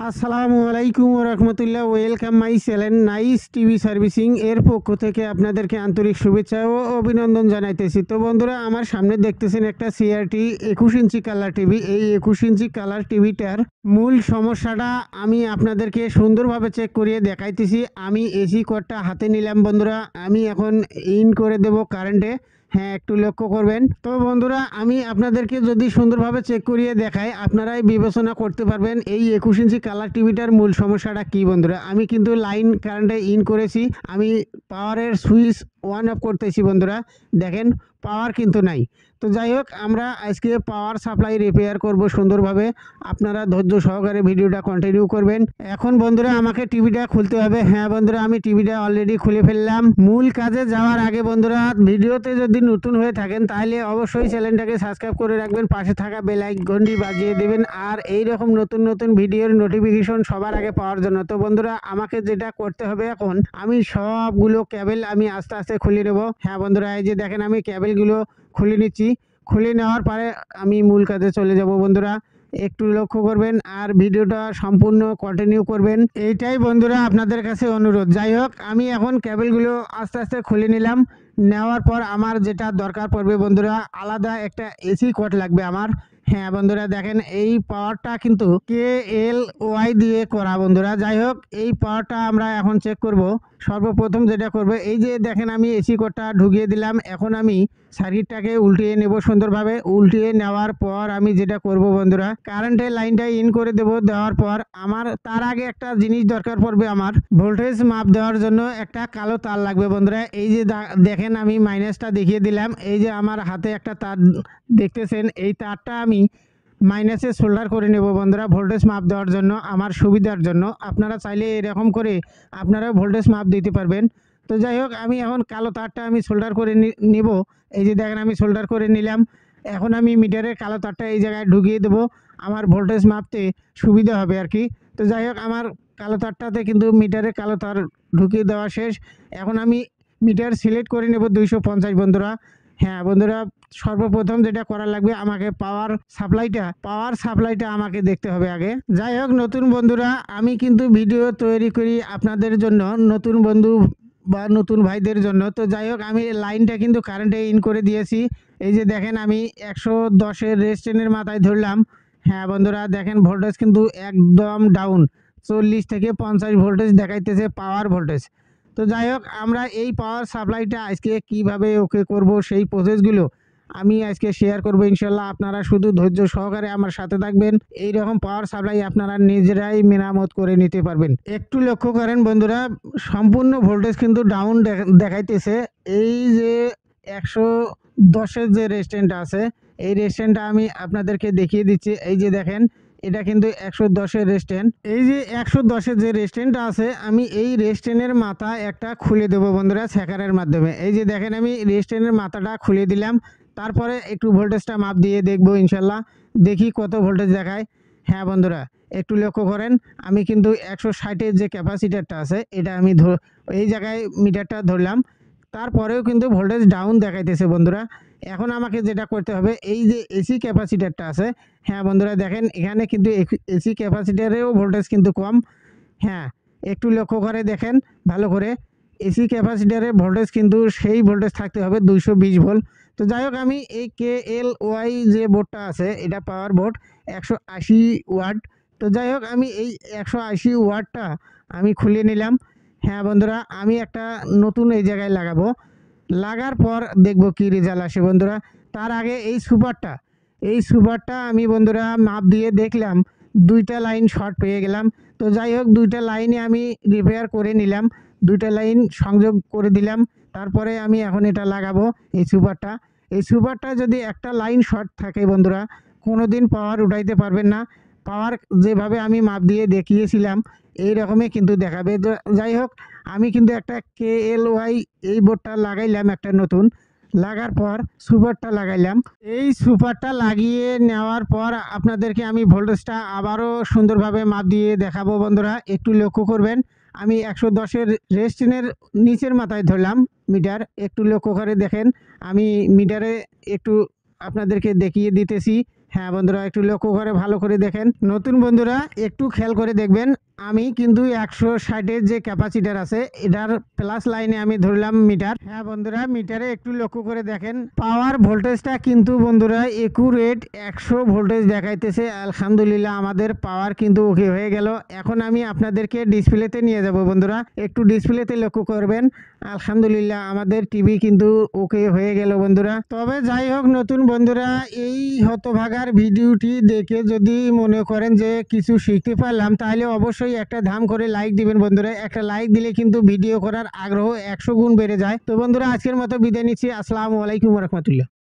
আসসালামু আলাইকুম রহমতুল্লাহ। Welcome my channel nice TV servicing এর পক্ষ থেকে আপনাদেরকে আন্তরিক শুভেচ্ছা ও অভিনন্দন জানাইতেছি। তো বন্ধুরা, আমার সামনে দেখতেছেন একটা সিআরটি 21 ইঞ্চি কালার টিভি। এই 21 ইঞ্চি কালার টিভিটার মূল সমস্যাটা আমি আপনাদেরকে সুন্দরভাবে চেক করিয়ে দেখাইতেছি। আমি এসি কোডটা হাতে নিলাম বন্ধুরা, আমি এখন ইন করে দেব কারেন্টে। হ্যাঁ, একটু লক্ষ্য করবেন। তো বন্ধুরা, আমি আপনাদেরকে যদি সুন্দরভাবে চেক করিয়ে দেখাই, আপনারাই বিবেচনা করতে পারবেন এই 21 ইঞ্চি কালার টিভিটার মূল সমস্যাটা কি। বন্ধুরা, আমি কিন্তু লাইন কারেন্টে ইন করেছি, আমি পাওয়ারের সুইচ অন অফ করতেছি বন্ধুরা, দেখেন পাওয়ার কিন্তু নাই। তো যাই হোক, আমরা আজকে পাওয়ার সাপ্লাই রিপেয়ার করব সুন্দরভাবে। আপনারা ধৈর্য সহকারে ভিডিওটা কন্টিনিউ করবেন। এখন বন্ধুরা আমাকে টিভিটা খুলতে হবে। হ্যাঁ বন্ধুরা, আমি টিভিটা অলরেডি খুলে ফেললাম। মূল কাজে যাওয়ার আগে বন্ধুরা, ভিডিওতে যদি নতুন হয়ে থাকেন তাহলে অবশ্যই চ্যানেলটাকে সাবস্ক্রাইব করে রাখবেন, পাশে থাকা বেল আইকনটি বাজিয়ে দেবেন, আর এই রকম নতুন নতুন ভিডিওর নোটিফিকেশন সবার আগে পাওয়ার জন্য। তো বন্ধুরা, আমাকে যেটা করতে হবে, এখন আমি সবগুলো কেবল আমি আস্তে আস্তে খুলে নেব। হ্যাঁ বন্ধুরা, এই যে দেখেন আমি কেবলগুলো খুলে নিচ্ছি। খুলে নেওয়ার পরে আমি মূল কাজে চলে যাব বন্ধুরা, একটু লক্ষ্য করবেন আর ভিডিওটা সম্পূর্ণ কন্টিনিউ করবেন, এইটাই বন্ধুরা আপনাদের কাছে অনুরোধ। যাই হোক, আমি এখন কেবলগুলো আস্তে আস্তে খুলে নিলাম। নেওয়ার পর আমার যেটা দরকার পড়বে বন্ধুরা, আলাদা একটা এসি কোড লাগবে আমার। হ্যাঁ বন্ধুরা, দেখেন এই পাওয়ারটা কিন্তু KLY দিয়ে করা বন্ধুরা। যাই হোক, এই পাওয়ারটা আমরা এখন চেক করব। সর্বপ্রথম যেটা করবে, এই যে দেখেন আমি এসি কোডটা ঢুকিয়ে দিলাম। এখন আমি সার্কিটটাকে উল্টিয়ে নেব সুন্দরভাবে। উল্টিয়ে নেওয়ার পর আমি যেটা করব বন্ধুরা, কারেন্টের লাইনটা ইন করে দেব। দেওয়ার পর আমার তার আগে একটা জিনিস দরকার পড়বে, আমার ভোল্টেজ মাপ দেওয়ার জন্য একটা কালো তার লাগবে বন্ধুরা। এই যে দেখেন আমি মাইনাসটা দেখিয়ে দিলাম। এই যে আমার হাতে একটা তার দেখতেছেন, এই তারটা আমি মাইনাসে সোল্ডার করে নেব বন্ধুরা, ভোল্টেজ মাপ দেওয়ার জন্য আমার সুবিধার জন্য। আপনারা চাইলে এরকম করে আপনারা ভোল্টেজ মাপ দিতে পারবেন। তো যাই হোক, আমি এখন কালো তারটা আমি সোল্ডার করে নিব। এই যে দেখেন আমি সোল্ডার করে নিলাম। এখন আমি মিটারের কালো তারটা এই জায়গায় ঢুকিয়ে দেবো, আমার ভোল্টেজ মাপতে সুবিধা হবে আর কি। তো যাই হোক, আমার কালো তারটাতে কিন্তু মিটারের কালো তার ঢুকিয়ে দেওয়া শেষ। এখন আমি মিটার সিলেক্ট করে নেব 250 বন্ধুরা। হ্যাঁ বন্ধুরা, সর্বপ্রথম যেটা করা লাগবে, আমাকে পাওয়ার সাপ্লাইটা আমাকে দেখতে হবে আগে। যাই হোক নতুন বন্ধুরা, আমি কিন্তু ভিডিও তৈরি করি আপনাদের জন্য, নতুন বন্ধু বা নতুন ভাইদের জন্য। তো যাই হোক, আমি লাইনটা কিন্তু কারেন্টে ইন করে দিয়েছি। এই যে দেখেন আমি 110-এর রেজিস্ট্যান্সের মাথায় ধরলাম। হ্যাঁ বন্ধুরা, দেখেন ভোল্টেজ কিন্তু একদম ডাউন, 40 থেকে 50 ভোল্টেজ দেখাইতেছে পাওয়ার ভোল্টেজ। তো যাই হোক, আমরা এই পাওয়ার সাপ্লাইটা আজকে কিভাবে ওকে করব, সেই প্রসেসগুলো আমি আজকে শেয়ার করব ইনশাল্লাহ। আপনারা শুধু ধৈর্য সহকারে আমার সাথে থাকবেন, এই রকম পাওয়ার সাপ্লাই আপনারা নিজেরাই মেরামত করে নিতে পারবেন। একটু লক্ষ্য করেন বন্ধুরা, সম্পূর্ণ ভোল্টেজ কিন্তু ডাউন দেখাইতেছে। এই যে 110-এর যে রেজিস্ট্যান্সটা আছে, এই রেজিস্ট্যান্সটা আমি আপনাদেরকে দেখিয়ে দিচ্ছি। এই যে দেখেন, এটা কিন্তু 110-এর রেজিস্ট্যান্স। এই যে 110-এর যে রেজিস্ট্যান্সটা আছে, আমি এই রেজিস্ট্যান্সের মাথা একটা খুলে দেবো বন্ধুরা ছ্যাকারের মাধ্যমে। এই যে দেখেন আমি রেজিস্ট্যান্সের মাথাটা খুলে দিলাম। তারপরে একটু ভোল্টেজটা মাপ দিয়ে দেখবো ইনশাল্লাহ, দেখি কত ভোল্টেজ দেখায়। হ্যাঁ বন্ধুরা, একটু লক্ষ্য করেন, আমি কিন্তু 160-এর যে ক্যাপাসিটারটা আছে, এটা আমি এই জায়গায় মিটারটা ধরলাম। তারপরেও কিন্তু ভোল্টেজ ডাউন দেখাইতেছে বন্ধুরা। এখন আমাকে যেটা করতে হবে, এই যে এসি ক্যাপাসিটারটা আছে, হ্যাঁ বন্ধুরা দেখেন এখানে কিন্তু এসি ক্যাপাসিটারেও ভোল্টেজ কিন্তু কম। হ্যাঁ, একটু লক্ষ্য করে দেখেন ভালো করে, এসি ক্যাপাসিটারের ভোল্টেজ কিন্তু সেই ভোল্টেজ থাকতে হবে 220 ভোল্ট। তো যাই হোক, আমি এই KLY যে বোর্ডটা আছে, এটা পাওয়ার বোর্ড 180 ওয়াট। তো যাই হোক, আমি এই 180 ওয়াটটা আমি খুলে নিলাম। হ্যাঁ বন্ধুরা, আমি একটা নতুন এই জায়গায় লাগাবো। লাগার পর দেখব কি রেজাল্ট আসে বন্ধুরা। তার আগে এই সুপারটা আমি বন্ধুরা মাপ দিয়ে দেখলাম, দুইটা লাইন শর্ট পেয়ে গেলাম। তো যাই হোক, দুইটা লাইনে আমি রিপেয়ার করে নিলাম, দুইটা লাইন সংযোগ করে দিলাম। তারপরে আমি এখন এটা লাগাবো এই সুপারটা যদি একটা লাইন শর্ট থাকে বন্ধুরা, কোনো দিন পাওয়ার উঠাইতে পারবেন না। পাওয়ার যেভাবে আমি মাপ দিয়ে দেখিয়েছিলাম এই রকমই কিন্তু দেখাবে। যাই হোক, আমি কিন্তু একটা KLY এই বোর্ডটা লাগাইলাম, একটা নতুন লাগার পর সুপারটা লাগাইলাম। এই সুপারটা লাগিয়ে নেওয়ার পর আপনাদেরকে আমি ভোল্টেজটা আবারও সুন্দরভাবে মাপ দিয়ে দেখাবো বন্ধুরা। একটু লক্ষ্য করবেন, আমি 110-এর রেজিস্ট্যান্সের নিচের মাথায় ধরলাম মিটার। একটু লক্ষ্য করে দেখেন, আমি মিটারে একটু আপনাদেরকে দেখিয়ে দিতেছি। হ্যাঁ বন্ধুরা, একটু লক্ষ্য করে ভালো করে দেখেন। নতুন বন্ধুরা একটু খেয়াল করে দেখবেন, আমি কিন্তু 160-এর যে ক্যাপাসিটার আছে এটার প্লাস লাইনে আমি ধরলাম মিটার। হ্যাঁ বন্ধুরা, মিটারে একটু লক্ষ্য করে দেখেন, পাওয়ার ভোল্টেজটা কিন্তু বন্ধুরা একুরেট 100 ভোল্টেজ দেখাইতেছে। আলহামদুলিল্লাহ, আমাদের পাওয়ার কিন্তু ওকে হয়ে গেল। এখন আমি আপনাদেরকে ডিসপ্লেতে নিয়ে যাব বন্ধুরা, একটু ডিসপ্লেতে লক্ষ্য করবেন। আলহামদুলিল্লাহ, আমাদের টিভি কিন্তু ওকে হয়ে গেল বন্ধুরা। তবে যাই হোক নতুন বন্ধুরা, এই হতভাগার ভিডিওটি দেখে যদি মনে করেন যে কিছু শিখতে পারলাম, তাহলে অবশ্যই একটা ধাম করে লাইক দিবেন বন্ধুরা। একটা লাইক দিলে কিন্তু ভিডিও করার আগ্রহ 100 গুণ বেড়ে যায়। তো বন্ধুরা, আজকের মতো বিদায় নিচ্ছি। আসসালামু আলাইকুম রহমতুল্লাহ।